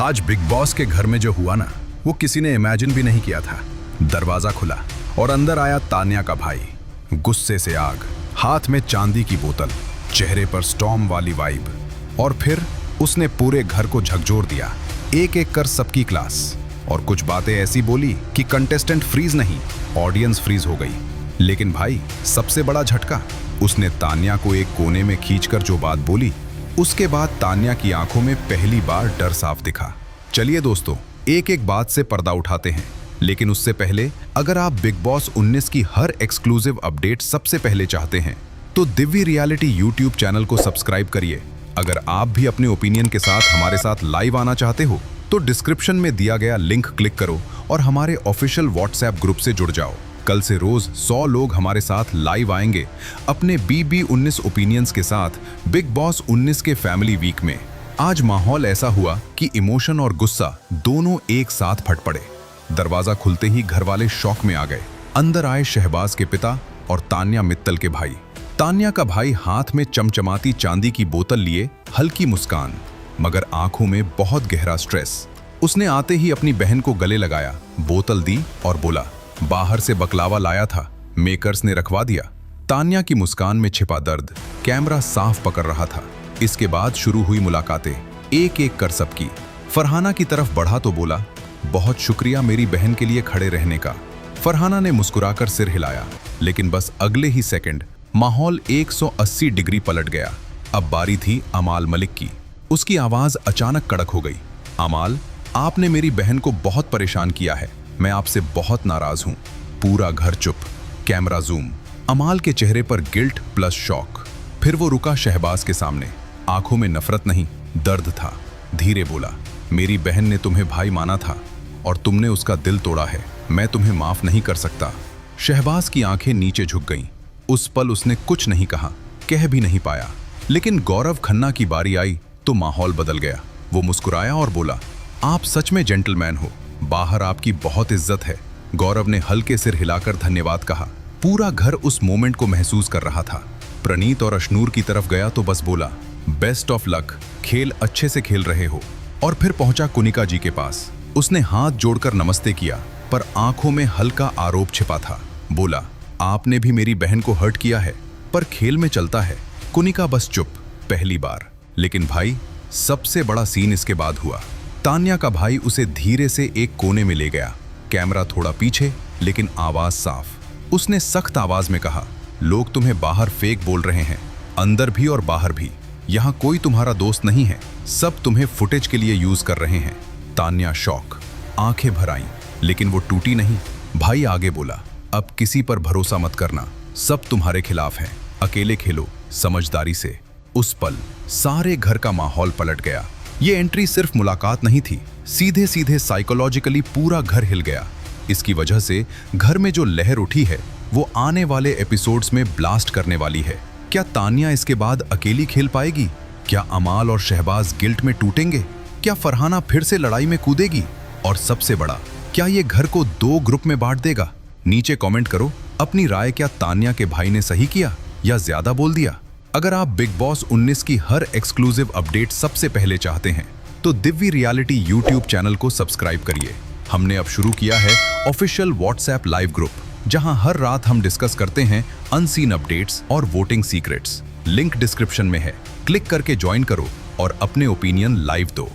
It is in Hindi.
आज बिग बॉस के घर में जो हुआ ना, वो किसी ने इमेजिन भी नहीं किया था। दरवाजा खुला और अंदर आया तान्या का भाई, गुस्से से आग, हाथ में चांदी की बोतल, चेहरे पर स्टॉर्म वाली वाइब। और फिर उसने पूरे घर को झकझोर दिया, एक एक कर सबकी क्लास। और कुछ बातें ऐसी बोली कि कंटेस्टेंट फ्रीज नहीं, ऑडियंस फ्रीज हो गई। लेकिन भाई, सबसे बड़ा झटका, उसने तान्या को एक कोने में खींचकर जो बात बोली, उसके बाद तान्या की आंखों में पहली बार डर साफ दिखा। चलिए दोस्तों, एक एक बात से पर्दा उठाते हैं। लेकिन उससे पहले, अगर आप बिग बॉस 19 की हर एक्सक्लूसिव अपडेट सबसे पहले चाहते हैं तो दिव्य रियलिटी यूट्यूब चैनल को सब्सक्राइब करिए। अगर आप भी अपने ओपिनियन के साथ हमारे साथ लाइव आना चाहते हो तो डिस्क्रिप्शन में दिया गया लिंक क्लिक करो और हमारे ऑफिशियल व्हाट्सएप ग्रुप से जुड़ जाओ। कल से रोज 100 लोग हमारे साथ लाइव आएंगे अपने BB 19 ओपिनियंस के साथ बिग बॉस 19 के फैमिली वीक में। आज माहौल ऐसा हुआ कि इमोशन और गुस्सा दोनों एक साथ फट पड़े। दरवाजा खुलते ही घर वाले शॉक में आ गए। अंदर आए शहबाज के पिता और तान्या मित्तल के भाई। तान्या का भाई हाथ में चमचमाती चांदी की बोतल लिए, हल्की मुस्कान, मगर आंखों में बहुत गहरा स्ट्रेस। उसने आते ही अपनी बहन को गले लगाया, बोतल दी और बोला, बाहर से बकलावा लाया था, मेकर्स ने रखवा दिया। तान्या की मुस्कान में छिपा दर्द कैमरा साफ पकड़ रहा था। इसके बाद शुरू हुई मुलाकातें, एक एक कर सबकी। फरहाना की तरफ बढ़ा तो बोला, बहुत शुक्रिया मेरी बहन के लिए खड़े रहने का। फरहाना ने मुस्कुराकर सिर हिलाया, लेकिन बस अगले ही सेकंड माहौल 180 डिग्री पलट गया। अब बारी थी अमाल मलिक की। उसकी आवाज अचानक कड़क हो गई। अमाल, आपने मेरी बहन को बहुत परेशान किया है, मैं आपसे बहुत नाराज हूं। पूरा घर चुप, कैमरा जूम। अमाल के चेहरे पर गिल्ट प्लस शॉक। फिर वो रुका शहबाज के सामने, आंखों में नफरत नहीं, दर्द था। धीरे बोला, मेरी बहन ने तुम्हें भाई माना था और तुमने उसका दिल तोड़ा है, मैं तुम्हें माफ नहीं कर सकता। शहबाज की आंखें नीचे झुक गईं। उस पल उसने कुछ नहीं कहा, कह भी नहीं पाया। लेकिन गौरव खन्ना की बारी आई तो माहौल बदल गया। वो मुस्कुराया और बोला, आप सच में जेंटलमैन हो, बाहर आपकी बहुत इज्जत है। गौरव ने हल्के सिर हिलाकर धन्यवाद कहा। पूरा घर उस मोमेंट को महसूस कर रहा था। प्रणीत और अशनूर की तरफ गया तो बस बोला, बेस्ट ऑफ लक, खेल अच्छे से खेल रहे हो। और फिर पहुंचा कुनिका जी के पास। उसने हाथ जोड़कर नमस्ते किया, पर आंखों में हल्का आरोप छिपा था। बोला, आपने भी मेरी बहन को हर्ट किया है, पर खेल में चलता है। कुनिका बस चुप, पहली बार। लेकिन भाई, सबसे बड़ा सीन इसके बाद हुआ। तान्या का भाई उसे धीरे से एक कोने में ले गया, कैमरा थोड़ा पीछे, लेकिन आवाज साफ। उसने सख्त आवाज में कहा, लोग तुम्हें बाहर फेक बोल रहे हैं, अंदर भी और बाहर भी। यहाँ कोई तुम्हारा दोस्त नहीं है, सब तुम्हें फुटेज के लिए यूज कर रहे हैं। तान्या शॉक, आंखें भर आईं, लेकिन वो टूटी नहीं। भाई आगे बोला, अब किसी पर भरोसा मत करना, सब तुम्हारे खिलाफ हैं, अकेले खेलो समझदारी से। उस पल सारे घर का माहौल पलट गया। ये एंट्री सिर्फ मुलाकात नहीं थी, सीधे सीधे साइकोलॉजिकली पूरा घर हिल गया। इसकी वजह से घर में जो लहर उठी है वो आने वाले एपिसोड्स में ब्लास्ट करने वाली है। क्या तान्या इसके बाद अकेली खेल पाएगी? क्या अमाल और शहबाज गिल्ट में टूटेंगे? क्या फरहाना फिर से लड़ाई में कूदेगी? और सबसे बड़ा, क्या ये घर को 2 ग्रुप में बांट देगा? नीचे कमेंट करो अपनी राय। क्या तान्या के भाई ने सही किया या ज्यादा बोल दिया? अगर आप बिग बॉस 19 की हर एक्सक्लूसिव अपडेट सबसे पहले चाहते हैं तो दिव्य रियलिटी यूट्यूब चैनल को सब्सक्राइब करिए। हमने अब शुरू किया है ऑफिशियल व्हाट्सएप लाइव ग्रुप, जहां हर रात हम डिस्कस करते हैं अनसीन अपडेट्स और वोटिंग सीक्रेट्स। लिंक डिस्क्रिप्शन में है, क्लिक करके ज्वाइन करो और अपने ओपिनियन लाइव दो।